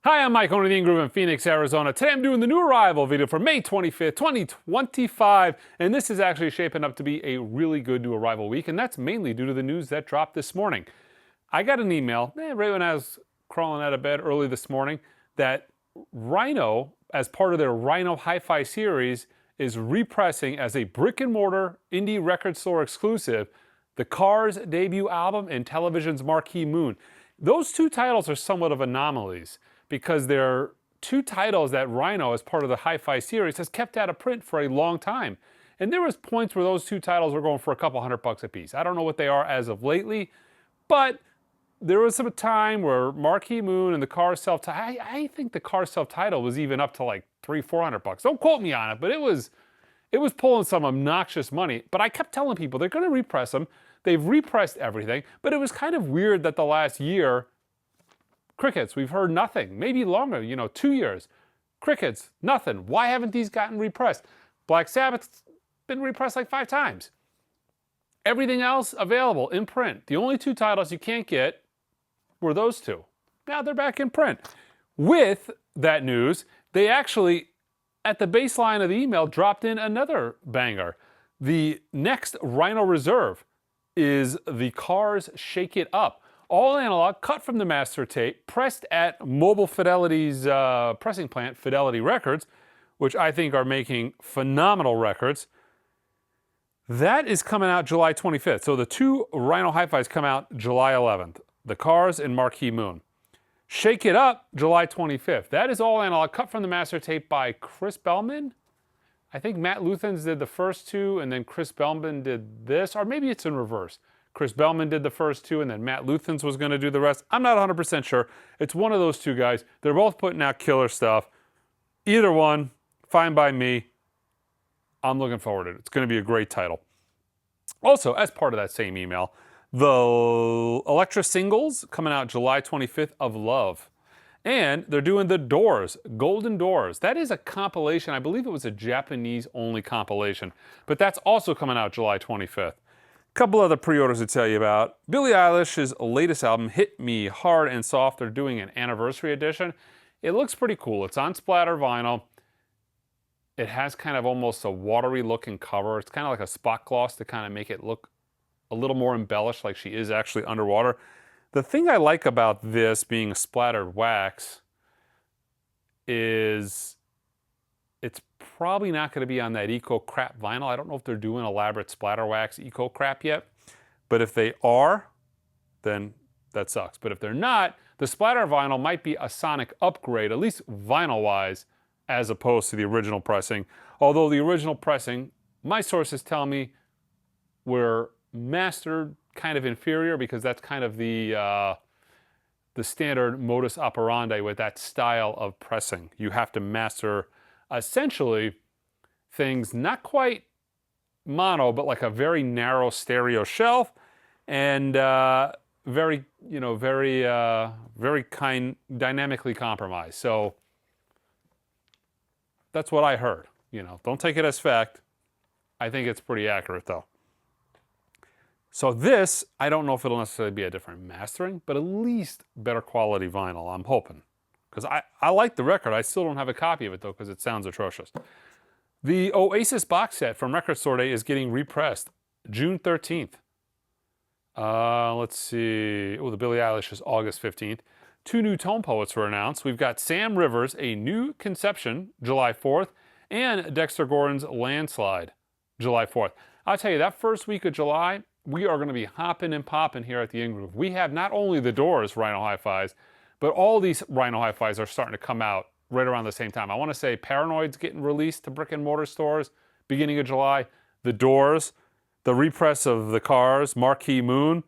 Hi, I'm Mike, owner of the In-Groove in Phoenix, Arizona. Today I'm doing the new arrival video for May 25th, 2025, and this is actually shaping up to be a really good new arrival week, and that's mainly due to the news that dropped this morning. I got an email, right when I was crawling out of bed early this morning, that Rhino, as part of their Rhino Hi-Fi series, is repressing as a brick-and-mortar indie record store exclusive the Cars debut album and Television's Marquee Moon. Those two titles are somewhat of anomalies, because they're two titles that Rhino, as part of the Hi-Fi series, has kept out of print for a long time. And there was points where those two titles were going for a couple $100 a piece. I don't know what they are as of lately, but there was some time where Marquee Moon and the Car self-title, I think the Car self-title was even up to like $300-400. Don't quote me on it, but it was pulling some obnoxious money. But I kept telling people they're going to repress them. They've repressed everything, but it was kind of weird that the last year, crickets, we've heard nothing. Maybe longer, 2 years. Crickets, nothing. Why haven't these gotten repressed? Black Sabbath's been repressed like 5 times. Everything else available in print. The only two titles you can't get were those two. Now they're back in print. With that news, they actually, at the baseline of the email, dropped in another banger. The next Rhino Reserve is the Cars Shake It Up. All analog, cut from the master tape, pressed at Mobile Fidelity's pressing plant, Fidelity Records, which I think are making phenomenal records. That is coming out July 25th. So the two Rhino Hi-Fis come out July 11th. The Cars and Marquee Moon. Shake It Up, July 25th. That is all analog, cut from the master tape by Chris Bellman. I think Matt Luthans did the first two, and then Chris Bellman did this, or maybe it's in reverse. Chris Bellman did the first two, and then Matt Luthans was going to do the rest. I'm not 100% sure. It's one of those two guys. They're both putting out killer stuff. Either one, fine by me. I'm looking forward to it. It's going to be a great title. Also, as part of that same email, the Electra singles coming out July 25th of Love. And they're doing the Doors, Golden Doors. That is a compilation. I believe it was a Japanese-only compilation. But that's also coming out July 25th. Couple other pre-orders to tell you about. Billie Eilish's latest album, Hit Me Hard and Soft. They're doing an anniversary edition. It looks pretty cool. It's on splatter vinyl. It has kind of almost a watery looking cover. It's kind of like a spot gloss to kind of make it look a little more embellished, like she is actually underwater. The thing I like about this being a splattered wax is it's probably not going to be on that eco crap vinyl. I don't know if they're doing elaborate splatter wax eco crap yet, but if they are, then that sucks. But if they're not, the splatter vinyl might be a sonic upgrade, at least vinyl wise, as opposed to the original pressing. Although the original pressing, my sources tell me, were mastered kind of inferior, because that's kind of the standard modus operandi with that style of pressing. You have to master essentially things not quite mono, but like a very narrow stereo shelf, and very dynamically compromised. So that's what I heard. Don't take it as fact. I think it's pretty accurate though. So this, I don't know if it'll necessarily be a different mastering, but at least better quality vinyl, I'm hoping. Because I like the record. I still don't have a copy of it, though, because it sounds atrocious. The Oasis box set from Record Store Day is getting repressed June 13th. Let's see. Oh, the Billie Eilish is August 15th. 2 new Tone Poets were announced. We've got Sam Rivers, A New Conception, July 4th, and Dexter Gordon's Landslide, July 4th. I'll tell you, that first week of July, we are going to be hopping and popping here at the In-Groove. We have not only the Doors Rhino Hi-Fis, but all these Rhino Hi-Fis are starting to come out right around the same time. I want to say Paranoid's getting released to brick and mortar stores beginning of July. The Doors, the repress of the Cars, Marquee Moon,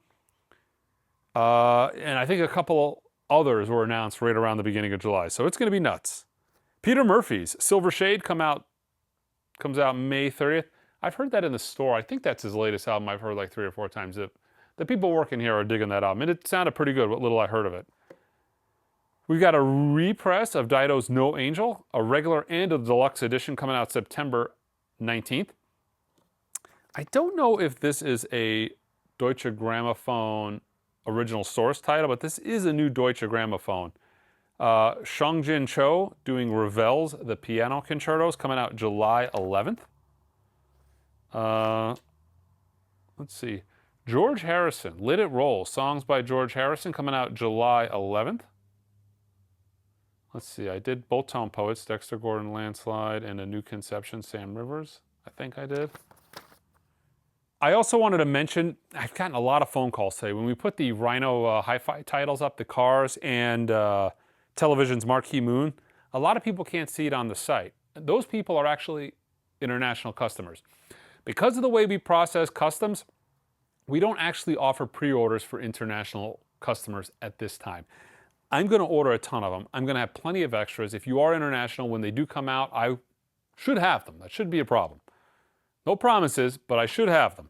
and I think a couple others were announced right around the beginning of July. So it's going to be nuts. Peter Murphy's Silver Shade comes out May 30th. I've heard that in the store. I think that's his latest album. I've heard like 3 or 4 times. The people working here are digging that album, and it sounded pretty good, what little I heard of it. We've got a repress of Dido's No Angel, a regular and a deluxe edition coming out September 19th. I don't know if this is a Deutsche Grammophon original source title, but this is a new Deutsche Grammophon Shongjin Cho doing Ravel's The Piano Concertos, coming out July 11th. Let's see. George Harrison, Let It Roll, songs by George Harrison, coming out July 11th. Let's see, I did Both Tone Poets, Dexter Gordon, Landslide, and A New Conception, Sam Rivers. I think I did. I also wanted to mention, I've gotten a lot of phone calls today. When we put the Rhino hi-fi titles up, the Cars and Television's Marquee Moon, a lot of people can't see it on the site. Those people are actually international customers. Because of the way we process customs, we don't actually offer pre-orders for international customers at this time. I'm going to order a ton of them. I'm going to have plenty of extras. If you are international, when they do come out, I should have them. That shouldn't be a problem. No promises, but I should have them.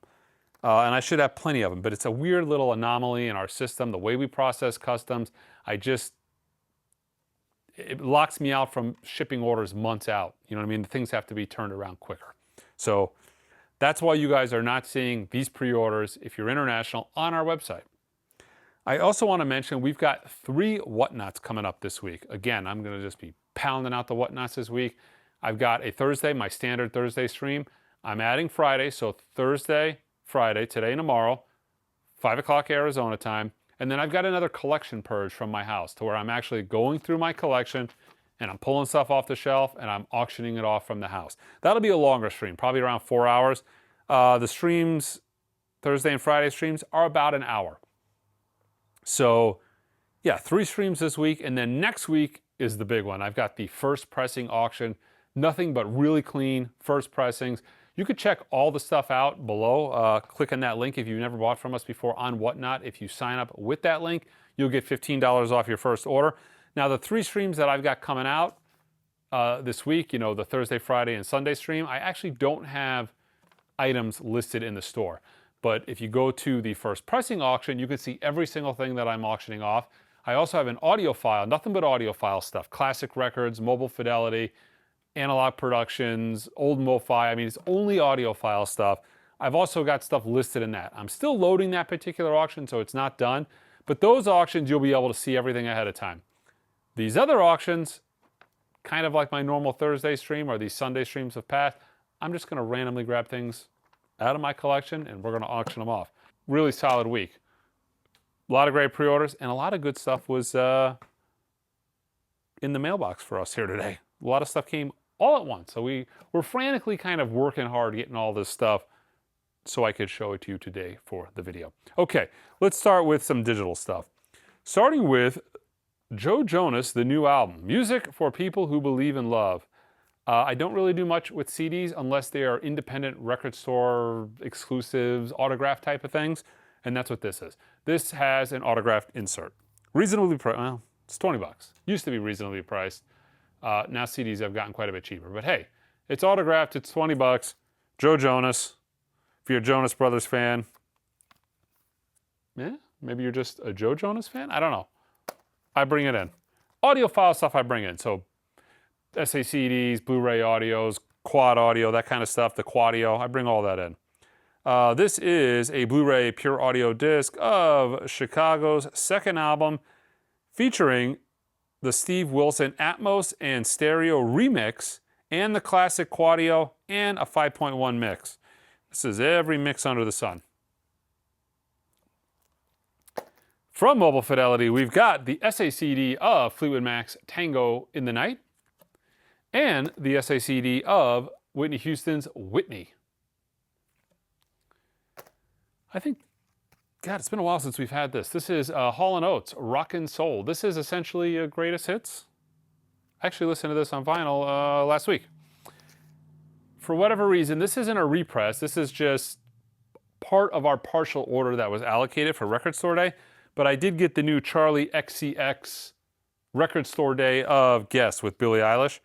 And I should have plenty of them. But it's a weird little anomaly in our system, the way we process customs. It locks me out from shipping orders months out. You know what I mean? Things have to be turned around quicker. So that's why you guys are not seeing these pre-orders, if you're international, on our website. I also want to mention we've got 3 whatnots coming up this week. Again, I'm going to just be pounding out the whatnots this week. I've got a Thursday, my standard Thursday stream. I'm adding Friday, so Thursday, Friday, today and tomorrow, 5 o'clock Arizona time. And then I've got another collection purge from my house to where I'm actually going through my collection and I'm pulling stuff off the shelf and I'm auctioning it off from the house. That'll be a longer stream, probably around 4 hours. The streams, Thursday and Friday streams, are about an hour. So yeah, 3 streams this week, and then next week is the big one. I've got the first pressing auction, nothing but really clean first pressings. You could check all the stuff out below. Click on that link if you've never bought from us before on Whatnot. If you sign up with that link, you'll get $15 off your first order. Now, the 3 streams that I've got coming out this week, you know, the Thursday, Friday, and Sunday stream, I actually don't have items listed in the store. But if you go to the first pressing auction, you can see every single thing that I'm auctioning off. I also have an audiophile, nothing but audiophile stuff, classic records, mobile fidelity, analog productions, old MoFi. I mean, it's only audiophile stuff. I've also got stuff listed in that. I'm still loading that particular auction, so it's not done. But those auctions, you'll be able to see everything ahead of time. These other auctions, kind of like my normal Thursday stream or these Sunday streams of past, I'm just going to randomly grab things out of my collection and we're going to auction them off. Really solid week. A lot of great pre-orders and a lot of good stuff was in the mailbox for us here today. A lot of stuff came all at once. So we're frantically kind of working hard getting all this stuff so I could show it to you today for the video. Okay, let's start with some digital stuff. Starting with Joe Jonas, the new album, Music for People Who Believe in Love. I don't really do much with CDs unless they are independent record store exclusives, autograph type of things, and that's what this is. This has an autographed insert. Reasonably priced, well, it's 20 bucks. Used to be reasonably priced. Now CDs have gotten quite a bit cheaper, but hey, it's autographed, it's 20 bucks. Joe Jonas, if you're a Jonas Brothers fan, yeah, maybe you're just a Joe Jonas fan? I don't know. I bring it in. Audiophile stuff I bring in, so SACDs, Blu-ray audios, quad audio, that kind of stuff, the Quadio, I bring all that in. This is a Blu-ray pure audio disc of Chicago's second album featuring the Steve Wilson Atmos and Stereo remix and the classic Quadio and a 5.1 mix. This is every mix under the sun. From Mobile Fidelity, we've got the SACD of Fleetwood Mac's Tango in the Night and the SACD of Whitney Houston's Whitney. I think, God, it's been a while since we've had this. This is Hall & Oates, Rockin' Soul. This is essentially greatest hits. I actually listened to this on vinyl last week. For whatever reason, this isn't a repress. This is just part of our partial order that was allocated for Record Store Day. But I did get the new Charlie XCX Record Store Day of Guess with Billie Eilish.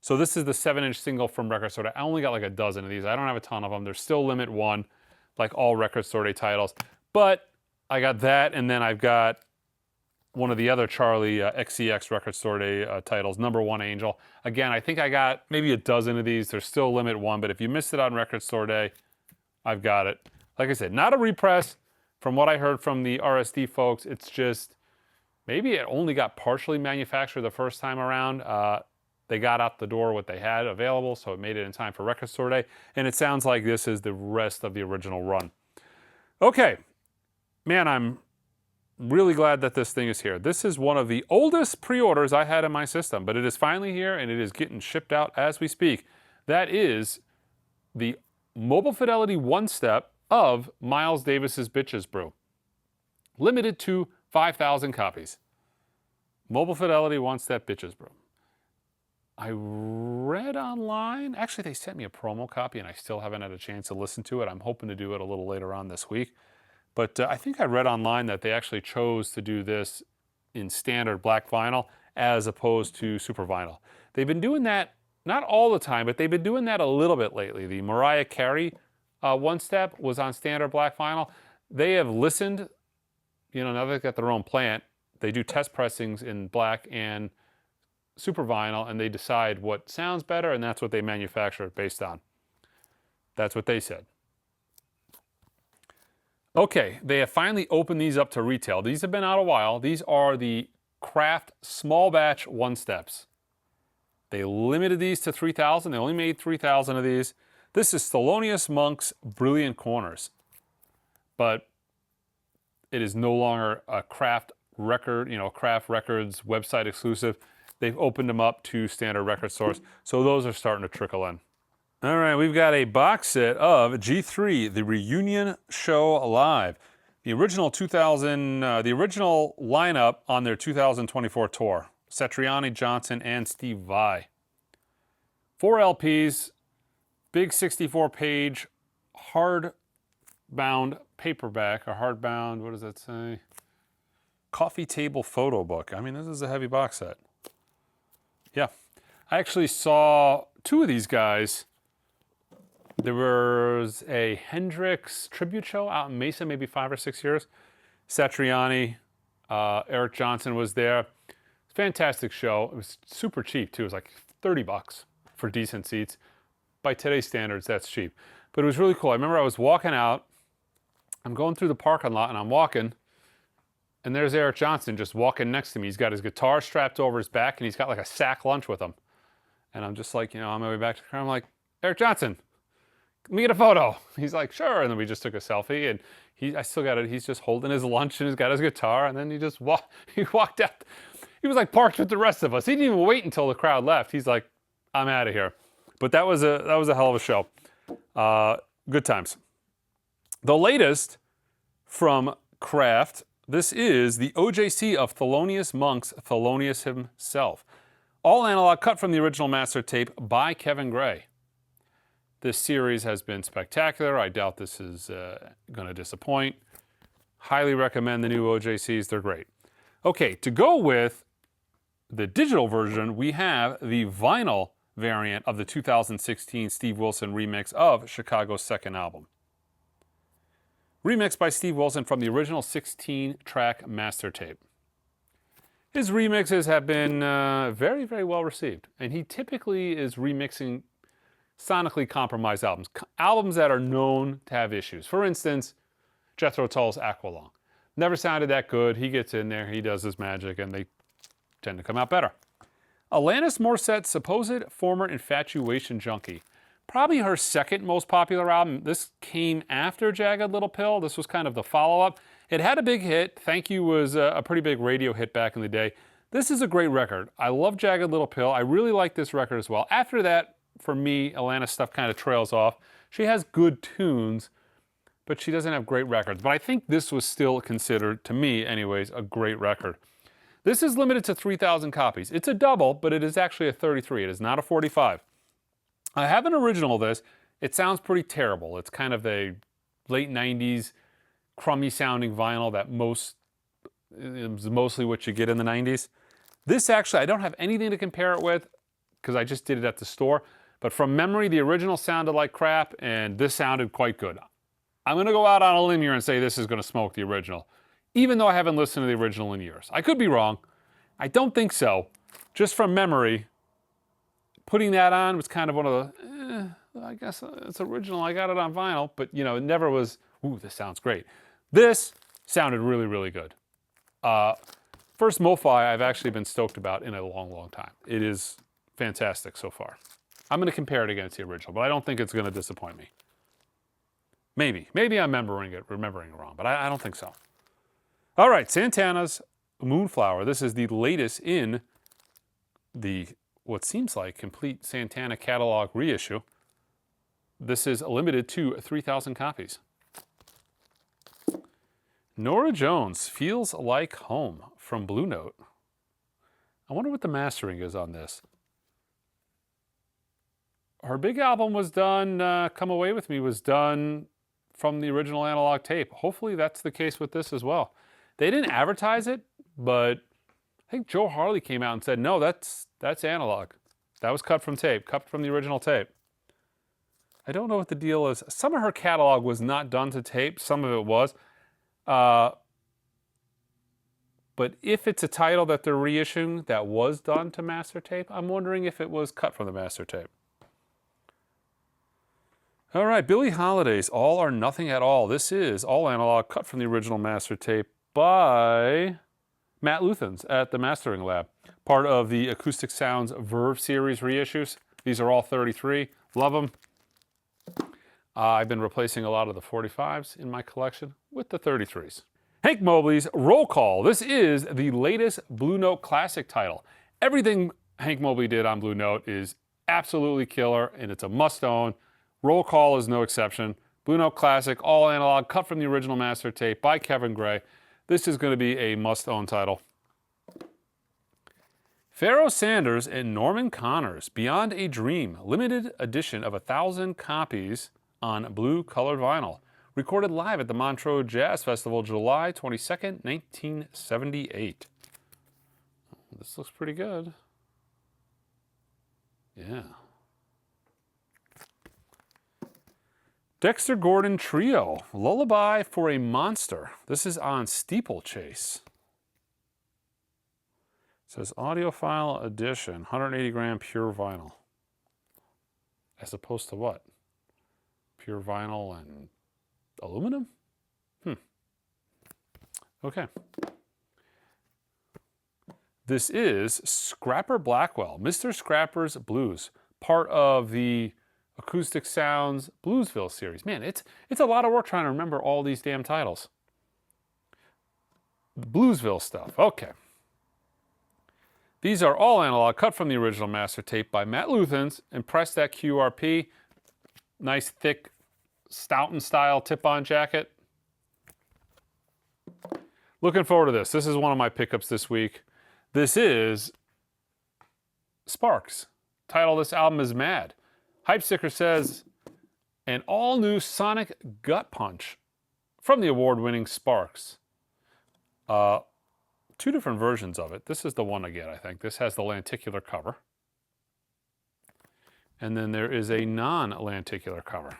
So this is the 7-inch single from Record Store Day. I only got like a dozen of these. I don't have a ton of them. There's still limit 1, like all Record Store Day titles. But I got that, and then I've got one of the other Charlie XCX Record Store Day titles, Number 1 Angel. Again, I think I got maybe a dozen of these. There's still limit 1, but if you missed it on Record Store Day, I've got it. Like I said, not a repress. From what I heard from the RSD folks, it's just maybe it only got partially manufactured the first time around. They got out the door what they had available, so it made it in time for Record Store Day. And it sounds like this is the rest of the original run. Okay, man, I'm really glad that this thing is here. This is one of the oldest pre-orders I had in my system, but it is finally here and it is getting shipped out as we speak. That is the Mobile Fidelity One Step of Miles Davis's Bitches Brew. Limited to 5,000 copies. Mobile Fidelity One Step Bitches Brew. I read online, actually they sent me a promo copy and I still haven't had a chance to listen to it. I'm hoping to do it a little later on this week. But I think I read online that they actually chose to do this in standard black vinyl as opposed to super vinyl. They've been doing that, not all the time, but they've been doing that a little bit lately. The Mariah Carey One Step was on standard black vinyl. They have listened, you know, now they've got their own plant. They do test pressings in black and super vinyl, and they decide what sounds better, and that's what they manufacture it based on. That's what they said. Okay, they have finally opened these up to retail. These have been out a while. These are the Craft Small Batch One Steps. They limited these to 3,000. They only made 3,000 of these. This is Thelonious Monk's Brilliant Corners. But it is no longer a Craft record, you know, Craft Records website exclusive. They've opened them up to standard record stores. So those are starting to trickle in. All right, we've got a box set of G3, the Reunion Show Live. The original the original lineup on their 2024 tour. Satriani, Johnson, and Steve Vai. 4 LPs, big 64-page, hardbound paperback, or hardbound, what does that say? Coffee table photo book. I mean, this is a heavy box set. Yeah, I actually saw 2 of these guys. There was a Hendrix tribute show out in Mesa, maybe 5 or 6 years. Satriani, Eric Johnson was there. Fantastic show. It was super cheap too. It was like $30 for decent seats. By today's standards, that's cheap. But it was really cool. I remember I was walking out. I'm going through the parking lot and I'm walking. And there's Eric Johnson just walking next to me. He's got his guitar strapped over his back and he's got like a sack lunch with him. And I'm just like, you know, on my way back to the car, I'm like, Eric Johnson, let me get a photo. He's like, sure. And then we just took a selfie and I still got it. He's just holding his lunch and he's got his guitar. And then he just walked out. He was like parked with the rest of us. He didn't even wait until the crowd left. He's like, I'm out of here. But that was a hell of a show. Good times. The latest from Craft, this is the OJC of Thelonious Monk's Thelonious himself. All analog, cut from the original master tape by Kevin Gray. This series has been spectacular. I doubt this is going to disappoint. Highly recommend the new OJCs. They're great. Okay, to go with the digital version, we have the vinyl variant of the 2016 Steve Wilson remix of Chicago's second album. Remixed by Steve Wilson from the original 16-track master tape. His remixes have been very, very well received, and he typically is remixing sonically compromised albums. Albums that are known to have issues. For instance, Jethro Tull's Aqualung. Never sounded that good. He gets in there, he does his magic, and they tend to come out better. Alanis Morissette's supposed former infatuation junkie. Probably her second most popular album. This came after Jagged Little Pill. This was kind of the follow-up. It had a big hit. Thank You was a pretty big radio hit back in the day. This is a great record. I love Jagged Little Pill. I really like this record as well. After that, for me, Alanis stuff kind of trails off. She has good tunes, but she doesn't have great records. But I think this was still considered, to me anyways, a great record. This is limited to 3,000 copies. It's a double, but it is actually a 33. It is not a 45. I have an original of this. It sounds pretty terrible. It's kind of a late 90s crummy sounding vinyl that is mostly what you get in the 90s. This actually, I don't have anything to compare it with because I just did it at the store. But from memory, the original sounded like crap and this sounded quite good. I'm going to go out on a limb here and say this is going to smoke the original, even though I haven't listened to the original in years. I could be wrong. I don't think so. Just from memory, putting that on was kind of one of the, I guess it's original. I got it on vinyl, but you know, it never was, ooh, this sounds great. This sounded really, really good. First MoFi I've actually been stoked about in a long, long time. It is fantastic so far. I'm going to compare it against the original, but I don't think it's going to disappoint me. Maybe I'm remembering it wrong, but I don't think so. All right, Santana's Moonflower. This is the latest in the what seems like complete Santana catalog reissue. This is limited to 3,000 copies. Norah Jones, Feels Like Home from Blue Note. I wonder what the mastering is on this. Her big album was done, Come Away With Me was done from the original analog tape. Hopefully that's the case with this as well. They didn't advertise it, but I think Joe Harley came out and said, no, that's analog. That was cut from tape, cut from the original tape. I don't know what the deal is. Some of her catalog was not done to tape. Some of it was. But if it's a title that they're reissuing that was done to master tape, I'm wondering if it was cut from the master tape. All right, Billie Holiday's All or Nothing at All. This is all analog, cut from the original master tape by Matt Luthans at the Mastering Lab. Part of the Acoustic Sounds Verve series reissues. These are all 33. Love them. I've been replacing a lot of the 45s in my collection with the 33s. Hank Mobley's Roll Call. This is the latest Blue Note classic title. Everything Hank Mobley did on Blue Note is absolutely killer, and it's a must-own. Roll Call is no exception. Blue Note classic, all analog, cut from the original master tape by Kevin Gray. This is going to be a must-own title. Pharoah Sanders and Norman Connors, Beyond a Dream, limited edition of 1,000 copies on blue colored vinyl. Recorded live at the Montreux Jazz Festival, July 22nd, 1978. This looks pretty good. Yeah. Dexter Gordon Trio, Lullaby for a Monster. This is on Steeplechase. It says audiophile edition, 180 gram pure vinyl. As opposed to what? Pure vinyl and aluminum? Okay. This is Scrapper Blackwell, Mr. Scrapper's Blues, part of the Acoustic Sounds Bluesville series. Man, it's a lot of work trying to remember all these damn titles. Bluesville stuff. Okay. These are all analog, cut from the original master tape by Matt Luthans, and pressed at QRP. Nice, thick, Stoughton style tip-on jacket. Looking forward to this. This is one of my pickups this week. This is Sparks. Title of this album is Mad. Hype Sticker says, an all-new sonic gut punch from the award-winning Sparks. Two different versions of it. This is the one I get, I think. This has the lenticular cover. And then there is a non-lenticular cover.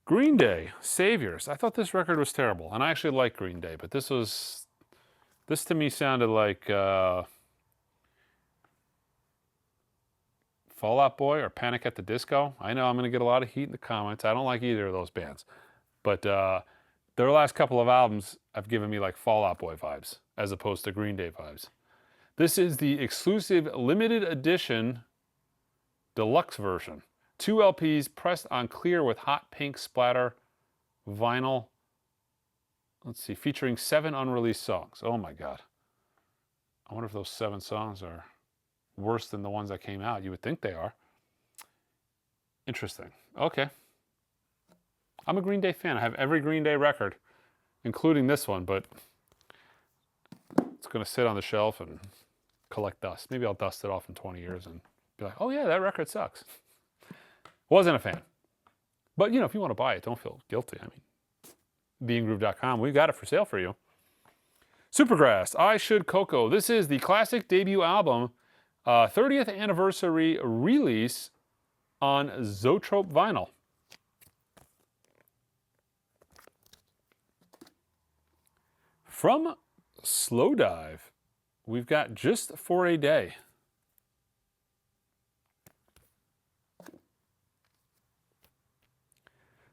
Green Day, Saviors. I thought this record was terrible, and I actually like Green Day, but this to me sounded like Fall Out Boy or Panic at the Disco. I know I'm going to get a lot of heat in the comments. I don't like either of those bands, but their last couple of albums have given me like Fall Out Boy vibes as opposed to Green Day vibes. This is the exclusive limited edition deluxe version. 2 LPs pressed on clear with hot pink splatter vinyl. Let's see, featuring 7 unreleased songs. Oh my God. I wonder if those 7 songs are worse than the ones that came out. You would think they are. Interesting. Okay. I'm a Green Day fan. I have every Green Day record, including this one, but it's going to sit on the shelf and collect dust. Maybe I'll dust it off in 20 years and be like, oh yeah, that record sucks. Wasn't a fan. But, you know, if you want to buy it, don't feel guilty. I mean, beinggroove.com, we've got it for sale for you. Supergrass, I Should Coco. This is the classic debut album, 30th anniversary release on Zoetrope vinyl. From Slow Dive, we've got Just for a Day.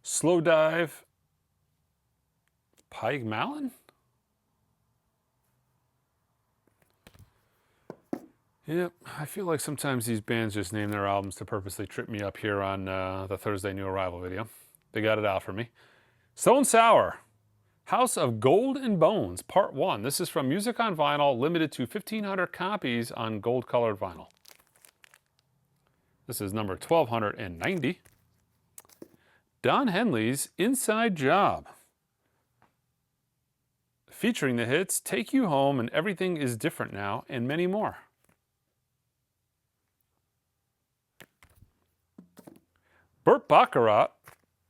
Slow Dive Haig Malin? Yep, I feel like sometimes these bands just name their albums to purposely trip me up here on the Thursday New Arrival video. They got it out for me. Stone Sour, House of Gold and Bones, Part 1. This is from Music on Vinyl, limited to 1,500 copies on gold-colored vinyl. This is number 1,290. Don Henley's Inside Job, featuring the hits Take You Home and Everything Is Different Now, and many more. Burt Bacharach,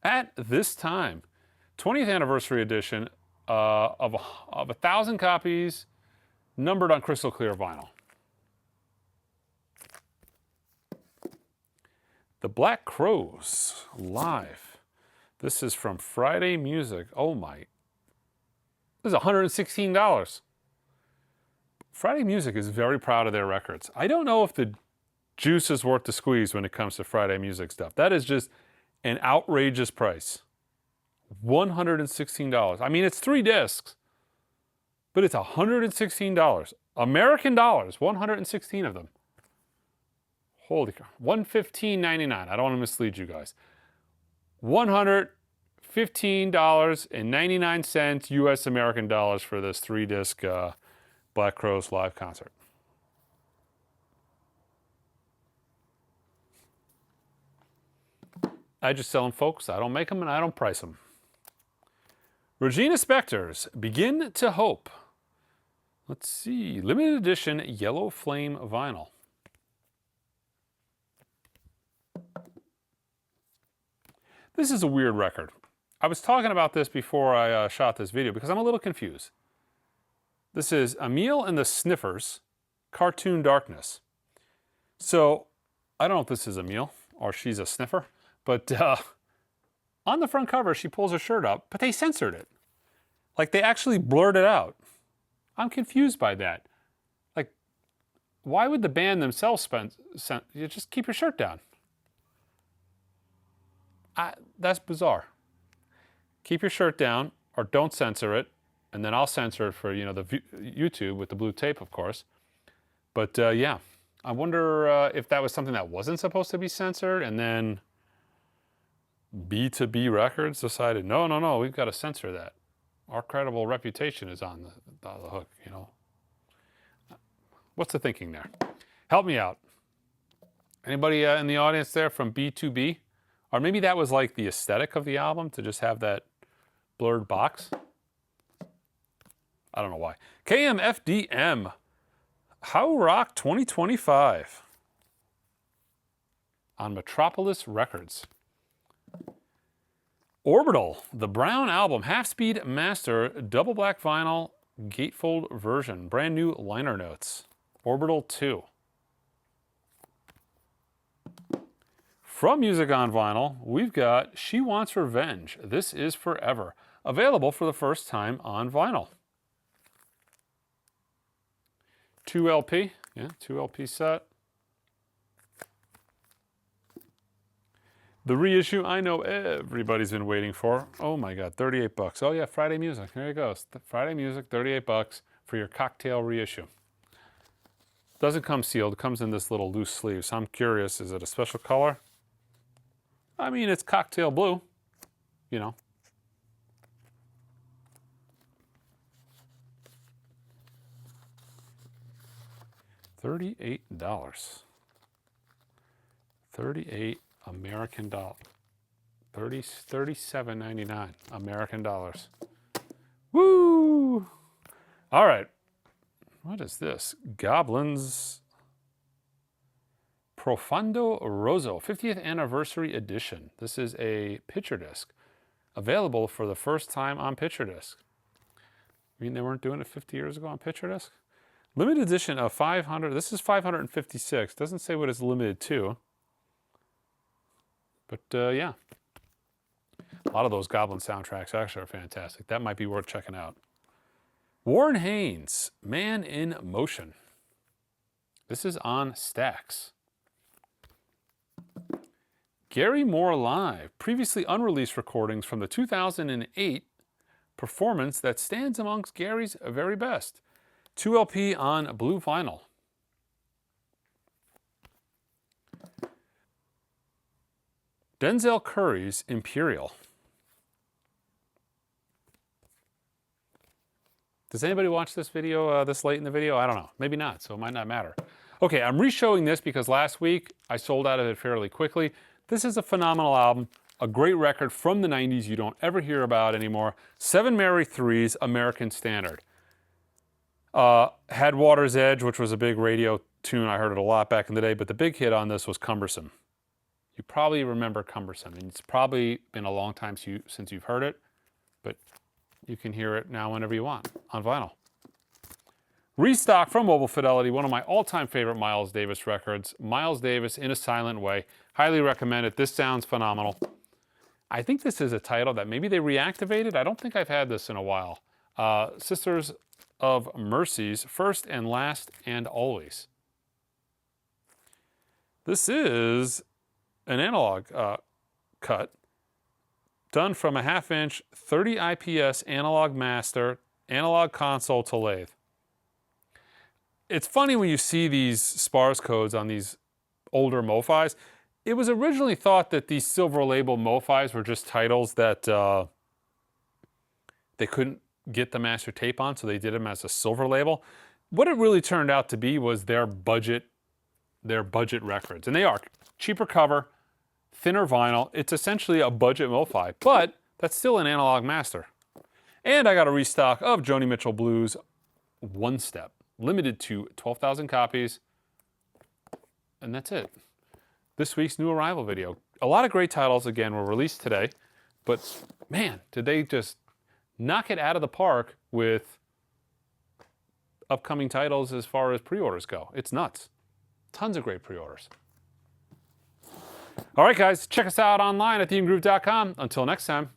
At This Time, 20th anniversary edition of 1,000 copies, numbered on crystal clear vinyl. The Black Crowes, live. This is from Friday Music. Oh my. This is $116. Friday Music is very proud of their records. I don't know if the juice is worth the squeeze when it comes to Friday Music stuff. That is just an outrageous price. $116. I mean, it's 3 discs, but it's $116. American dollars, 116 of them. Holy cow. $115.99. I don't want to mislead you guys. $115.99 US American dollars for this 3-disc Black Crowes live concert. I just sell them, folks. I don't make them and I don't price them. Regina Spektor's Begin to Hope. Let's see. Limited edition Yellow Flame vinyl. This is a weird record. I was talking about this before I shot this video because I'm a little confused. This is Emil and the Sniffers, Cartoon Darkness. So, I don't know if this is Emil or she's a sniffer. But on the front cover, she pulls her shirt up, but they censored it. Like, they actually blurred it out. I'm confused by that. Like, why would the band themselves you just keep your shirt down? That's bizarre. Keep your shirt down, or don't censor it, and then I'll censor it for, the YouTube with the blue tape, of course. But, yeah, I wonder if that was something that wasn't supposed to be censored, and then B2B Records decided, no, we've got to censor that. Our credible reputation is on the hook, What's the thinking there? Help me out. Anybody in the audience there from B2B? Or maybe that was like the aesthetic of the album, to just have that blurred box. I don't know why. KMFDM, How Rock 2025 on Metropolis Records. Orbital, the Brown Album, half-speed master, double black vinyl, gatefold version, brand new liner notes. Orbital 2. From Music on Vinyl, we've got She Wants Revenge, This Is Forever, available for the first time on vinyl. 2 LP, 2 LP set. The reissue I know everybody's been waiting for. Oh my God, 38 bucks. Oh yeah, Friday Music. There you go. Friday Music, 38 bucks for your cocktail reissue. Doesn't come sealed. It comes in this little loose sleeve. So I'm curious, is it a special color? I mean, it's cocktail blue, $38. 38 American dollars. $37.99 American dollars. Woo! All right. What is this? Goblins Profondo Rosso, 50th Anniversary Edition. This is a picture disc, available for the first time on picture disc. You mean they weren't doing it 50 years ago on picture disc? Limited edition of 500. This is 556. Doesn't say what it's limited to. But yeah, a lot of those Goblin soundtracks actually are fantastic. That might be worth checking out. Warren Haynes, Man in Motion. This is on Stax. Gary Moore Live, previously unreleased recordings from the 2008 performance that stands amongst Gary's very best. 2LP on blue vinyl. Denzel Curry's Imperial. Does anybody watch this video this late in the video? I don't know. Maybe not, so it might not matter. Okay, I'm re-showing this because last week I sold out of it fairly quickly. This is a phenomenal album, a great record from the 90s you don't ever hear about anymore. 7 Mary 3's American Standard. Had Water's Edge, which was a big radio tune. I heard it a lot back in the day, but the big hit on this was Cumbersome. You probably remember Cumbersome, and it's probably been a long time since you've heard it, but you can hear it now whenever you want on vinyl. Restock from Mobile Fidelity, one of my all-time favorite Miles Davis records. Miles Davis in a Silent Way. Highly recommend it. This sounds phenomenal. I think this is a title that maybe they reactivated. I don't think I've had this in a while. Sisters of Mercy's First and Last and Always. This is an analog cut done from a 1/2-inch 30 IPS analog master, analog console to lathe. It's funny when you see these Spars codes on these older MoFis. It was originally thought that these silver label MoFis were just titles that they couldn't get the master tape on, so they did them as a silver label. What it really turned out to be was their budget records. And they are cheaper cover, thinner vinyl. It's essentially a budget MoFi, but that's still an analog master. And I got a restock of Joni Mitchell Blues One Step, limited to 12,000 copies. And that's it. This week's new arrival video. A lot of great titles, again, were released today, but man, did they just knock it out of the park with upcoming titles as far as pre-orders go. It's nuts. Tons of great pre-orders. All right, guys, check us out online at theingroove.com. Until next time.